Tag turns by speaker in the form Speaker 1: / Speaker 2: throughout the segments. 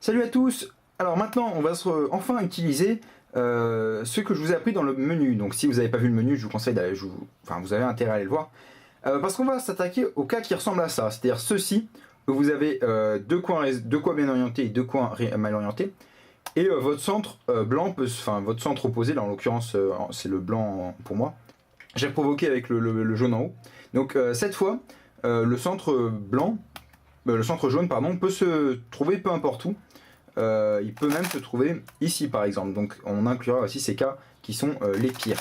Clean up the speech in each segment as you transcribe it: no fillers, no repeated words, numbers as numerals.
Speaker 1: Salut à tous. Alors maintenant on va enfin utiliser ce que je vous ai appris dans le menu. Donc si vous n'avez pas vu le menu, je vous conseille d'aller, vous avez intérêt à aller le voir. Parce qu'on va s'attaquer au cas qui ressemble à ça. C'est-à-dire ceci, où vous avez deux coins bien orientés et deux coins mal orientés. Et votre centre blanc, votre centre opposé, là en l'occurrence c'est le blanc pour moi. J'ai provoqué avec le jaune en haut. Donc cette fois, le centre blanc, le centre jaune pardon, peut se trouver peu importe où. Il peut même se trouver ici par exemple, donc on inclura aussi ces cas qui sont les pires.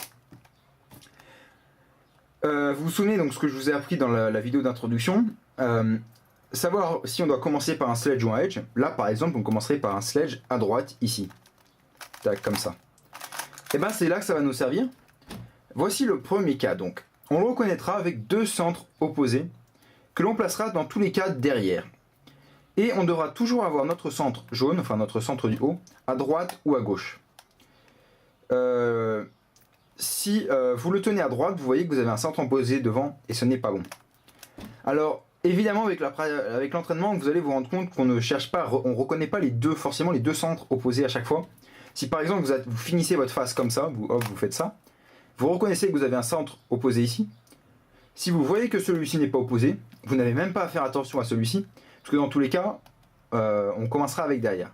Speaker 1: Vous vous souvenez donc ce que je vous ai appris dans la vidéo d'introduction, savoir si on doit commencer par un sledge ou un edge. Là par exemple on commencerait par un sledge à droite ici, tac, comme ça. Et ben c'est là que ça va nous servir. Voici le premier cas, donc on le reconnaîtra avec deux centres opposés que l'on placera dans tous les cas derrière. Et on devra toujours avoir notre centre jaune, enfin notre centre du haut, à droite ou à gauche. Si vous le tenez à droite, vous voyez que vous avez un centre opposé devant et ce n'est pas bon. Alors évidemment avec l'entraînement, vous allez vous rendre compte qu'on ne cherche pas, on ne reconnaît pas forcément les deux centres opposés à chaque fois. Si par exemple vous finissez votre face comme ça, vous faites ça, vous reconnaissez que vous avez un centre opposé ici. Si vous voyez que celui-ci n'est pas opposé, vous n'avez même pas à faire attention à celui-ci, parce que dans tous les cas, on commencera avec derrière.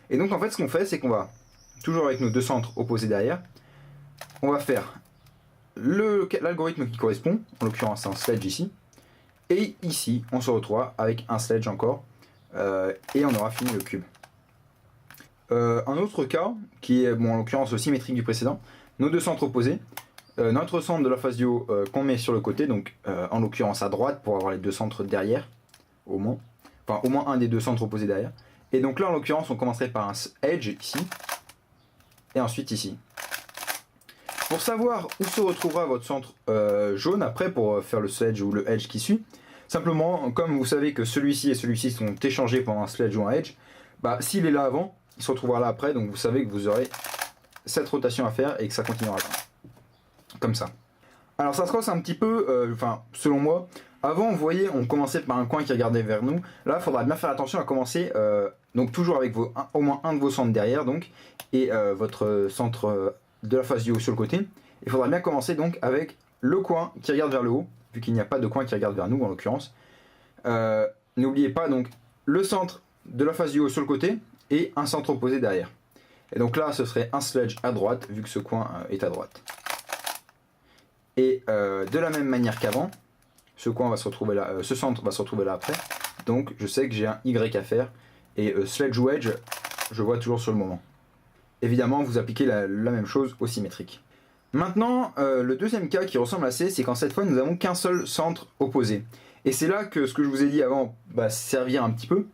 Speaker 1: Et donc en fait ce qu'on fait, c'est qu'on va, toujours avec nos deux centres opposés derrière, on va faire l'algorithme qui correspond, en l'occurrence un sledge ici, et ici on se retrouve avec un sledge encore, et on aura fini le cube. Un autre cas, qui est en l'occurrence symétrique du précédent, nos deux centres opposés, notre centre de la face du haut qu'on met sur le côté, donc en l'occurrence à droite pour avoir les deux centres derrière, au moins un des deux centres opposés derrière. Et donc là en l'occurrence on commencerait par un edge ici, et ensuite ici. Pour savoir où se retrouvera votre centre jaune après pour faire le sledge ou le edge qui suit, simplement comme vous savez que celui-ci et celui-ci sont échangés pendant un sledge ou un edge, s'il est là avant, il se retrouvera là après, donc vous savez que vous aurez cette rotation à faire et que ça continuera comme ça. Alors ça se passe un petit peu, selon moi, avant vous voyez on commençait par un coin qui regardait vers nous, là il faudra bien faire attention à commencer, donc toujours avec au moins un de vos centres derrière donc, et votre centre de la face du haut sur le côté. Il faudra bien commencer donc avec le coin qui regarde vers le haut, vu qu'il n'y a pas de coin qui regarde vers nous en l'occurrence. N'oubliez pas donc le centre de la face du haut sur le côté et un centre opposé derrière. Et donc là ce serait un sledge à droite vu que ce coin est à droite. Et de la même manière qu'avant, ce coin va se retrouver là, ce centre va se retrouver là après. Donc je sais que j'ai un Y à faire et sledge ou edge, je vois toujours sur le moment. Évidemment, vous appliquez la même chose au symétrique. Maintenant, le deuxième cas qui ressemble assez, c'est quand cette fois nous n'avons qu'un seul centre opposé. Et c'est là que ce que je vous ai dit avant va servir un petit peu.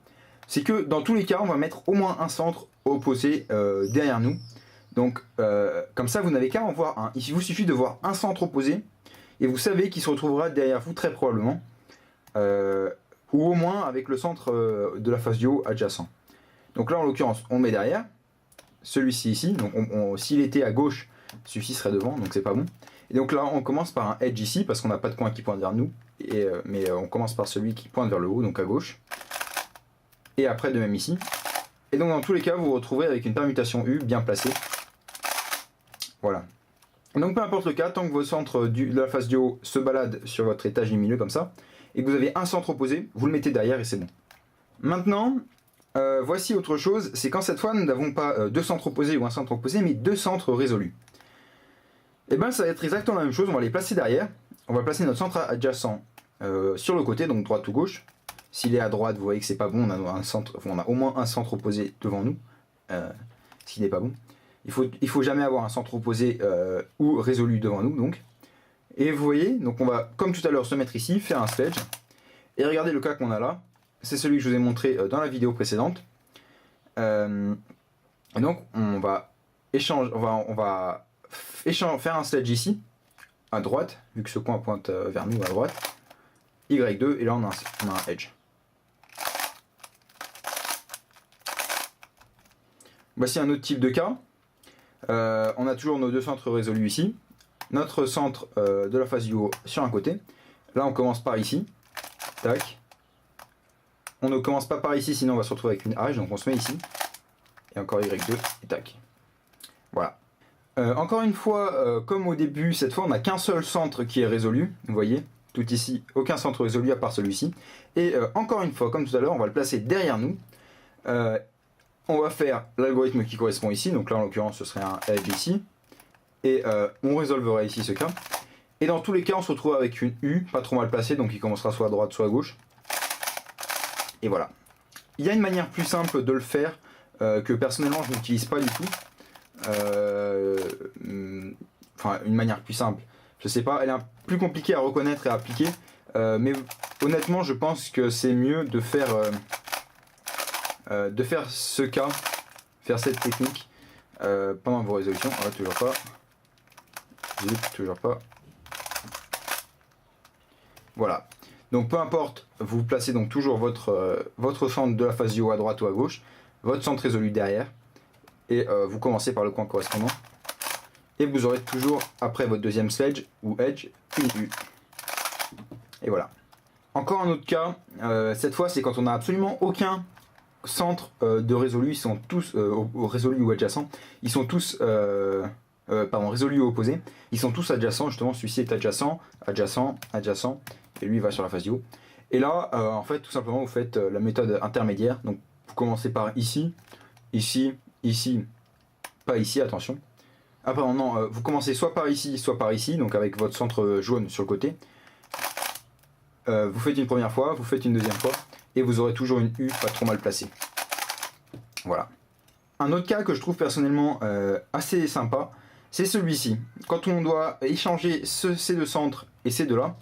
Speaker 1: C'est que dans tous les cas, on va mettre au moins un centre opposé derrière nous. Donc comme ça, vous n'avez qu'à en voir un. Il vous suffit de voir un centre opposé et vous savez qu'il se retrouvera derrière vous très probablement. Ou au moins avec le centre de la face du haut adjacent. Donc là en l'occurrence, on met derrière. Celui-ci ici, donc s'il était à gauche, celui-ci serait devant, donc c'est pas bon. Et donc là on commence par un edge ici, parce qu'on n'a pas de coin qui pointe vers nous, mais on commence par celui qui pointe vers le haut, donc à gauche. Et après de même ici. Et donc dans tous les cas vous vous retrouvez avec une permutation U bien placée. Voilà. Donc peu importe le cas, tant que vos centres de la face du haut se baladent sur votre étage du milieu comme ça, et que vous avez un centre opposé, vous le mettez derrière et c'est bon. Maintenant, voici autre chose, c'est quand cette fois nous n'avons pas deux centres opposés ou un centre opposé, mais deux centres résolus. Et bien ça va être exactement la même chose, on va les placer derrière, on va placer notre centre adjacent sur le côté, donc droite ou gauche. S'il est à droite, vous voyez que c'est pas bon, on a au moins un centre opposé devant nous, ce qui n'est pas bon. Il faut jamais avoir un centre opposé ou résolu devant nous, donc. Et vous voyez, donc on va, comme tout à l'heure, se mettre ici, faire un sledge, et regardez le cas qu'on a là. C'est celui que je vous ai montré dans la vidéo précédente. Et donc on va faire un sledge ici, à droite, vu que ce coin pointe vers nous à droite. Y2, et là on a un edge. Voici un autre type de cas. On a toujours nos deux centres résolus ici. Notre centre de la face du haut sur un côté. Là on commence par ici. Tac. on ne commence pas par ici, sinon on va se retrouver avec une H, donc on se met ici. Et encore Y2, et tac. Voilà. Encore une fois, comme au début, cette fois on n'a qu'un seul centre qui est résolu, vous voyez, tout ici, aucun centre résolu à part celui-ci. Et encore une fois, comme tout à l'heure, on va le placer derrière nous. On va faire l'algorithme qui correspond ici, donc là en l'occurrence ce serait un edge ici. Et on résolvera ici ce cas. Et dans tous les cas, on se retrouve avec une U, pas trop mal placée, donc il commencera soit à droite, soit à gauche. Et voilà. Il y a une manière plus simple de le faire, que personnellement je n'utilise pas du tout. Enfin, une manière plus simple. Je sais pas, elle est plus compliquée à reconnaître et à appliquer. Mais honnêtement, je pense que c'est mieux de faire ce cas, faire cette technique pendant vos résolutions. Ah, toujours pas. Toujours pas. Voilà. Donc peu importe, vous placez donc toujours votre centre de la face du haut à droite ou à gauche, votre centre résolu derrière, et vous commencez par le coin correspondant. Et vous aurez toujours, après votre deuxième sledge ou edge, une U. Et voilà. Encore un autre cas, cette fois c'est quand on n'a absolument aucun centre de résolu, ils sont tous résolu ou adjacent, ils sont tous résolu ou opposé, ils sont tous adjacents, justement celui-ci est adjacent, adjacent, adjacent, et lui va sur la face du haut. Et là, en fait, tout simplement, vous faites la méthode intermédiaire, donc vous commencez par ici, ici, ici, pas ici, attention. Après, maintenant, vous commencez soit par ici, donc avec votre centre jaune sur le côté. Vous faites une première fois, vous faites une deuxième fois, et vous aurez toujours une U pas trop mal placée. Voilà. Un autre cas que je trouve personnellement assez sympa, c'est celui-ci. Quand on doit échanger ces deux centres et ces deux-là,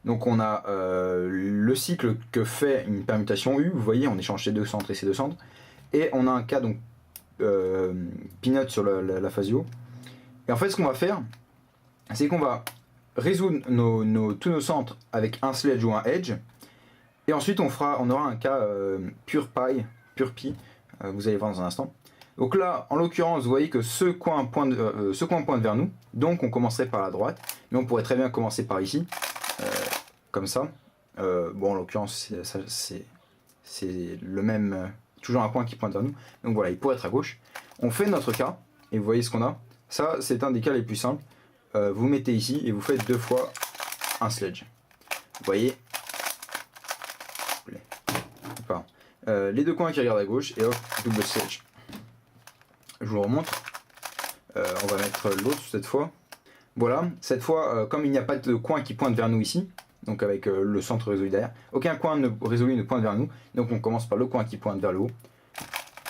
Speaker 1: donc on a le cycle que fait une permutation U, vous voyez, on échange ces deux centres et ces deux centres, et on a un cas donc peanut sur la face du haut. Et en fait, ce qu'on va faire, c'est qu'on va résoudre tous nos centres avec un sledge ou un edge, et ensuite on aura un cas pure pi, vous allez voir dans un instant. Donc là, en l'occurrence, vous voyez que ce coin pointe vers nous, donc on commencerait par la droite, mais on pourrait très bien commencer par ici, comme ça. Bon, en l'occurrence, c'est le même, toujours un point qui pointe vers nous, donc voilà, il pourrait être à gauche. On fait notre cas, et vous voyez ce qu'on a. Ça, c'est un des cas les plus simples. Vous mettez ici, et vous faites deux fois un sledge. Vous voyez, les deux coins qui regardent à gauche, et hop, double sledge. Je vous remontre. On va mettre l'autre cette fois. Voilà, cette fois, comme il n'y a pas de coin qui pointe vers nous ici, donc avec le centre résolu derrière, aucun coin résolu ne pointe vers nous, donc on commence par le coin qui pointe vers le haut.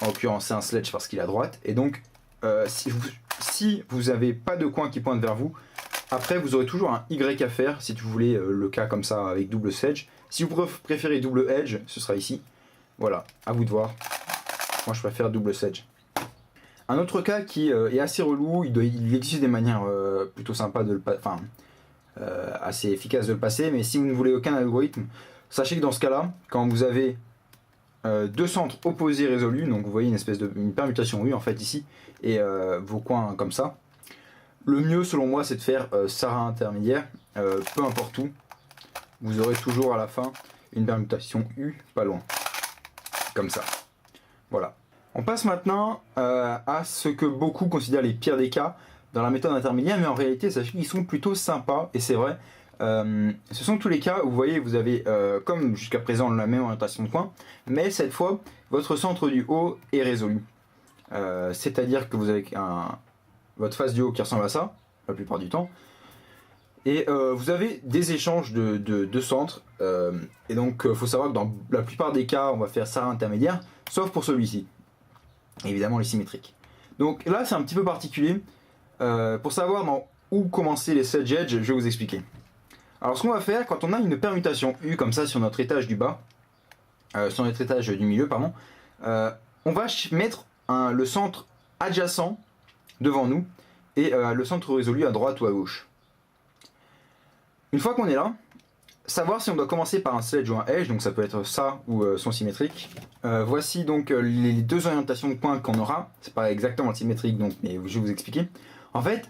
Speaker 1: En l'occurrence, c'est un sledge parce qu'il est à droite, et donc si vous n'avez pas de coin qui pointe vers vous, après vous aurez toujours un Y à faire si vous voulez le cas comme ça avec double sledge. Si vous préférez double edge, ce sera ici. Voilà, à vous de voir. Moi je préfère double sledge. Un autre cas qui est assez relou, il existe des manières plutôt sympas de le passer, enfin assez efficaces de le passer, mais si vous ne voulez aucun algorithme, sachez que dans ce cas-là, quand vous avez deux centres opposés résolus, donc vous voyez une espèce de permutation U en fait ici, et vos coins comme ça, le mieux selon moi c'est de faire Sarah intermédiaire, peu importe où, vous aurez toujours à la fin une permutation U pas loin, comme ça. Voilà. On passe maintenant à ce que beaucoup considèrent les pires des cas dans la méthode intermédiaire, mais en réalité, sachez qu'ils sont plutôt sympas, et c'est vrai. Ce sont tous les cas où vous voyez, vous avez, comme jusqu'à présent, la même orientation de coin, mais cette fois, votre centre du haut est résolu. C'est-à-dire que vous avez votre face du haut qui ressemble à ça, la plupart du temps, et vous avez des échanges de centres, et donc il faut savoir que dans la plupart des cas, on va faire ça intermédiaire, sauf pour celui-ci. Évidemment les symétriques. Donc là c'est un petit peu particulier. Pour savoir où commencer les sledge edge, je vais vous expliquer. Alors ce qu'on va faire quand on a une permutation U comme ça sur notre étage du bas, sur notre étage du milieu pardon, on va mettre le centre adjacent devant nous et le centre résolu à droite ou à gauche. Une fois qu'on est là, savoir si on doit commencer par un sledge ou un edge, donc ça peut être ça ou son symétrique. Voici donc les deux orientations de pointe qu'on aura. C'est pas exactement le symétrique, donc, mais je vais vous expliquer. En fait,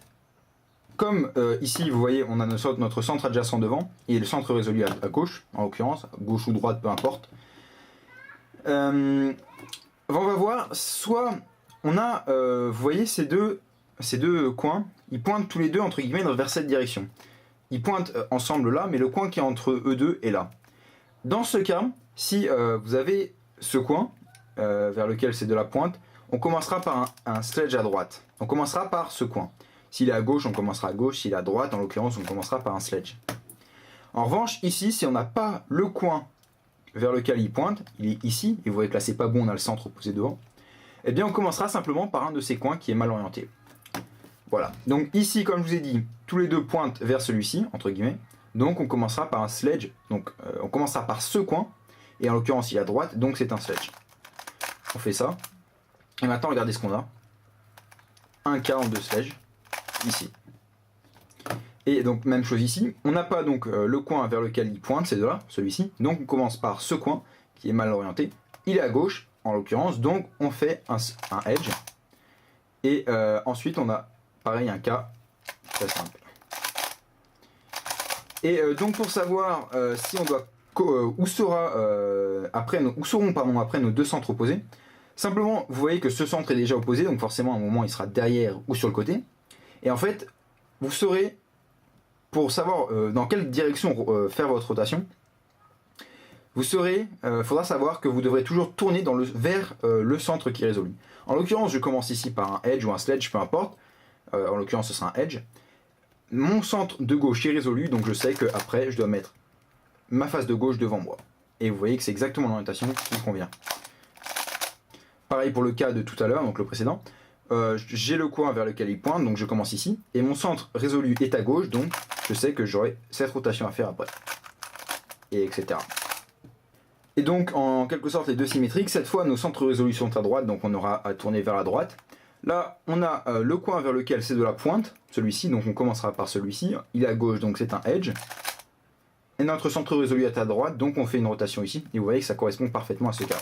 Speaker 1: comme ici vous voyez, on a notre centre adjacent devant et le centre résolu à gauche, en l'occurrence, gauche ou droite, peu importe. On va voir, soit on a, vous voyez ces deux coins, ils pointent tous les deux entre guillemets vers cette direction. Ils pointent ensemble là, mais le coin qui est entre eux deux est là. Dans ce cas, si vous avez ce coin vers lequel c'est de la pointe, on commencera par un sledge à droite. On commencera par ce coin. S'il est à gauche, on commencera à gauche. S'il est à droite, en l'occurrence, on commencera par un sledge. En revanche, ici, si on n'a pas le coin vers lequel il pointe, il est ici, et vous voyez que là c'est pas bon, on a le centre opposé devant, eh bien on commencera simplement par un de ces coins qui est mal orienté. Voilà, donc ici, comme je vous ai dit, tous les deux pointent vers celui-ci, entre guillemets, donc on commencera par un sledge, donc on commencera par ce coin, et en l'occurrence il est à droite, donc c'est un sledge. On fait ça, et maintenant regardez ce qu'on a, un cas en deux sledges, ici. Et donc même chose ici, on n'a pas donc le coin vers lequel il pointe, c'est de là, celui-ci, donc on commence par ce coin qui est mal orienté, il est à gauche en l'occurrence, donc on fait un edge, et ensuite on a pareil un cas très simple. Et donc pour savoir si on doit où seront après nos deux centres opposés, simplement vous voyez que ce centre est déjà opposé, donc forcément à un moment il sera derrière ou sur le côté, et en fait vous saurez, pour savoir dans quelle direction faire votre rotation, faudra savoir que vous devrez toujours tourner vers le centre qui est résolu. En l'occurrence, je commence ici par un edge ou un sledge, peu importe. En l'occurrence, ce sera un edge. Mon centre de gauche est résolu, donc je sais qu'après, je dois mettre ma face de gauche devant moi. Et vous voyez que c'est exactement l'orientation qui me convient. Pareil pour le cas de tout à l'heure, donc le précédent. J'ai le coin vers lequel il pointe, donc je commence ici, et mon centre résolu est à gauche, donc je sais que j'aurai cette rotation à faire après, et etc. Et donc en quelque sorte les deux symétriques, cette fois nos centres résolus sont à droite, donc on aura à tourner vers la droite. Là on a le coin vers lequel c'est de la pointe, celui-ci, donc on commencera par celui-ci, il est à gauche, donc c'est un edge. Et notre centre résolu est à droite, donc on fait une rotation ici, et vous voyez que ça correspond parfaitement à ce cas.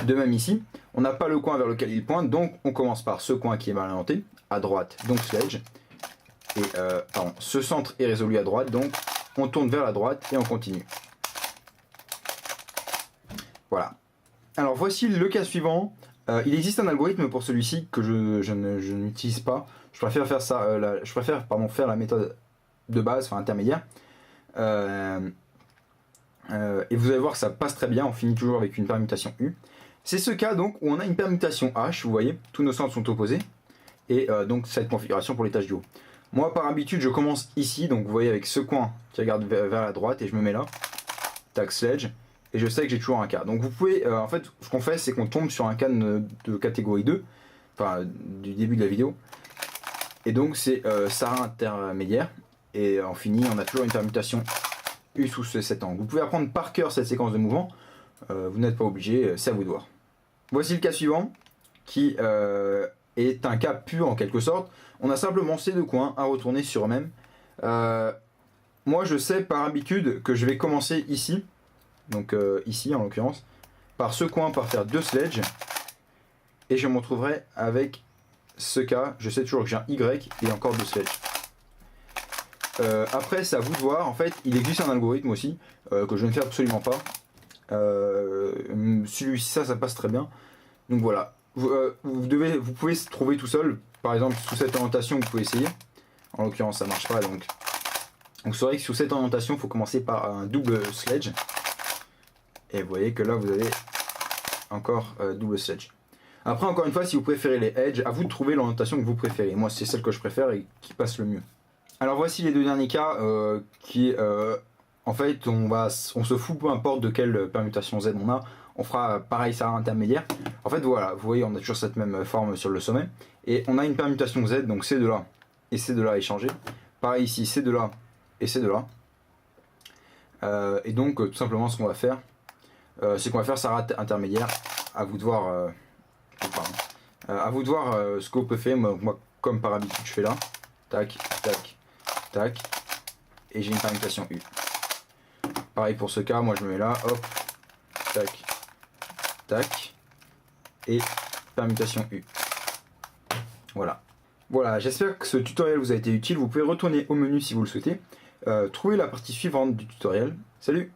Speaker 1: De même ici, on n'a pas le coin vers lequel il pointe, donc on commence par ce coin qui est mal orienté, à droite, donc sledge. Et ce centre est résolu à droite, donc on tourne vers la droite et on continue. Voilà. Alors voici le cas suivant. Il existe un algorithme pour celui-ci que je n'utilise pas. Je préfère faire ça. Faire la méthode de base, enfin intermédiaire. Et vous allez voir que ça passe très bien. On finit toujours avec une permutation U. C'est ce cas donc où on a une permutation H, vous voyez, tous nos centres sont opposés, et donc cette configuration pour les tâches du haut. Moi par habitude je commence ici, donc vous voyez avec ce coin qui regarde vers la droite, et je me mets là, tac sledge, et je sais que j'ai toujours un cas. Donc vous pouvez, en fait ce qu'on fait c'est qu'on tombe sur un cas de catégorie 2, enfin du début de la vidéo, et donc c'est Sarah intermédiaire, et on finit, on a toujours une permutation U sous cet angle. Vous pouvez apprendre par cœur cette séquence de mouvements, vous n'êtes pas obligé, c'est à vous de voir. Voici le cas suivant, qui est un cas pur en quelque sorte. On a simplement ces deux coins à retourner sur eux-mêmes. Moi je sais par habitude que je vais commencer ici, donc ici en l'occurrence, par ce coin, par faire deux sledges, et je me retrouverai avec ce cas. Je sais toujours que j'ai un Y et encore deux sledges. Après c'est à vous de voir, en fait il existe un algorithme aussi, que je ne fais absolument pas. Celui-ci ça passe très bien, donc voilà, vous pouvez se trouver tout seul, par exemple sous cette orientation vous pouvez essayer, en l'occurrence ça marche pas, donc vous saurez que sous cette orientation il faut commencer par un double sledge, et vous voyez que là vous avez encore double sledge. Après encore une fois, si vous préférez les edges, à vous de trouver l'orientation que vous préférez. Moi c'est celle que je préfère et qui passe le mieux. Alors voici les deux derniers cas qui en fait, on se fout peu importe de quelle permutation Z on a, on fera pareil ça intermédiaire. En fait voilà, vous voyez on a toujours cette même forme sur le sommet, et on a une permutation Z, donc c'est de là et c'est de là échangé. Pareil ici, c'est de là et c'est de là. Et donc tout simplement ce qu'on va faire, c'est qu'on va faire ça intermédiaire, à vous de voir, ce que vous pouvez faire. Moi comme par habitude je fais là, tac, tac, tac, et j'ai une permutation U. Pareil pour ce cas, moi je me mets là, hop, tac, tac, et permutation U. Voilà. Voilà, j'espère que ce tutoriel vous a été utile. Vous pouvez retourner au menu si vous le souhaitez. Trouvez la partie suivante du tutoriel. Salut!